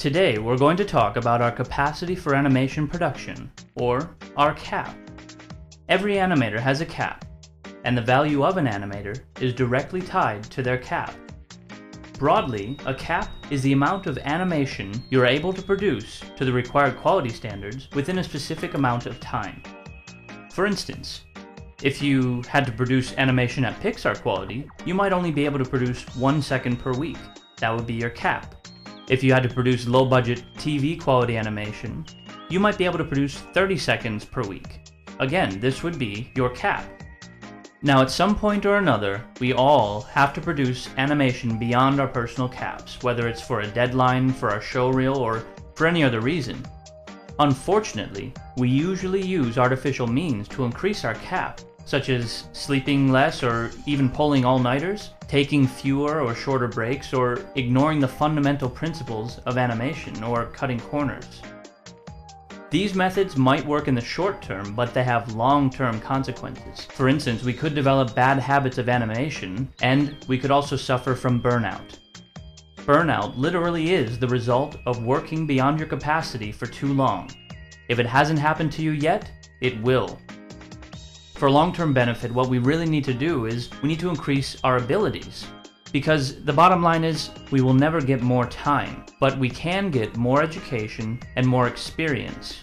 Today we're going to talk about our capacity for animation production, or our cap. Every animator has a cap, and the value of an animator is directly tied to their cap. Broadly, a cap is the amount of animation you're able to produce to the required quality standards within a specific amount of time. For instance, if you had to produce animation at Pixar quality, you might only be able to produce 1 second per week. That would be your cap. If you had to produce low-budget TV quality animation, you might be able to produce 30 seconds per week. Again, this would be your cap. Now, at some point or another, we all have to produce animation beyond our personal caps, whether it's for a deadline, for our show reel, or for any other reason. Unfortunately, we usually use artificial means to increase our cap, such as sleeping less or even pulling all-nighters, taking fewer or shorter breaks, or ignoring the fundamental principles of animation or cutting corners. These methods might work in the short term, but they have long-term consequences. For instance, we could develop bad habits of animation, and we could also suffer from burnout. Burnout literally is the result of working beyond your capacity for too long. If it hasn't happened to you yet, it will. For long-term benefit, what we really need to do is we need to increase our abilities. Because the bottom line is, we will never get more time, but we can get more education and more experience.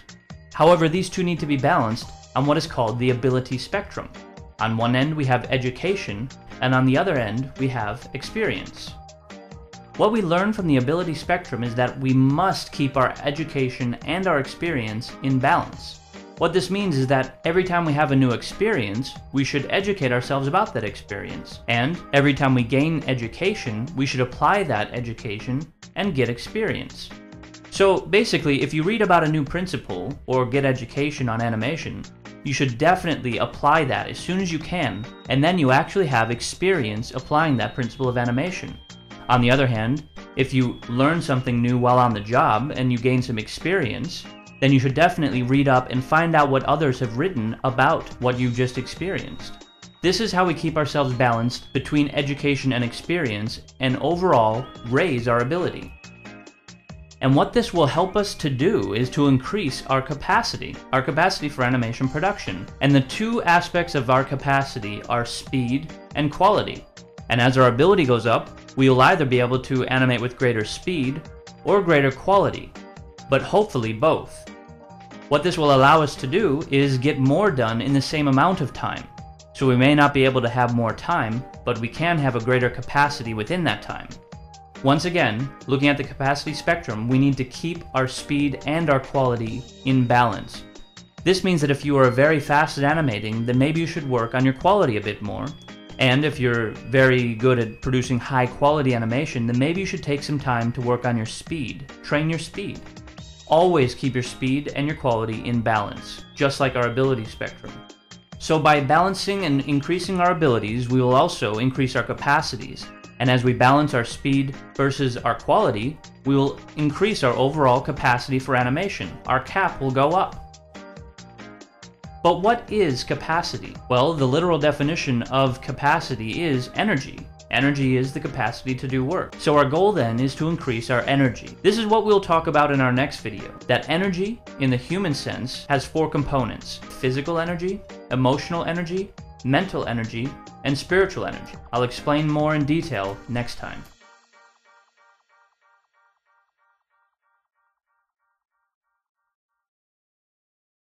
However, these two need to be balanced on what is called the ability spectrum. On one end we have education, and on the other end we have experience. What we learn from the ability spectrum is that we must keep our education and our experience in balance. What this means is that every time we have a new experience, we should educate ourselves about that experience. And every time we gain education, we should apply that education and get experience. So basically, if you read about a new principle or get education on animation, you should definitely apply that as soon as you can, and then you actually have experience applying that principle of animation. On the other hand, if you learn something new while on the job and you gain some experience, then you should definitely read up and find out what others have written about what you've just experienced. This is how we keep ourselves balanced between education and experience and overall raise our ability. And what this will help us to do is to increase our capacity for animation production. And the two aspects of our capacity are speed and quality. And as our ability goes up, we will either be able to animate with greater speed or greater quality, but hopefully both. What this will allow us to do is get more done in the same amount of time. So we may not be able to have more time, but we can have a greater capacity within that time. Once again, looking at the capacity spectrum, we need to keep our speed and our quality in balance. This means that if you are very fast at animating, then maybe you should work on your quality a bit more. And if you're very good at producing high quality animation, then maybe you should take some time to work on your speed. Train your speed. Always keep your speed and your quality in balance, just like our ability spectrum. So by balancing and increasing our abilities, we will also increase our capacities. And as we balance our speed versus our quality, we will increase our overall capacity for animation. Our cap will go up. But what is capacity? Well, the literal definition of capacity is energy. Energy is the capacity to do work. So our goal then is to increase our energy. This is what we'll talk about in our next video. That energy, in the human sense, has 4 components: physical energy, emotional energy, mental energy, and spiritual energy. I'll explain more in detail next time.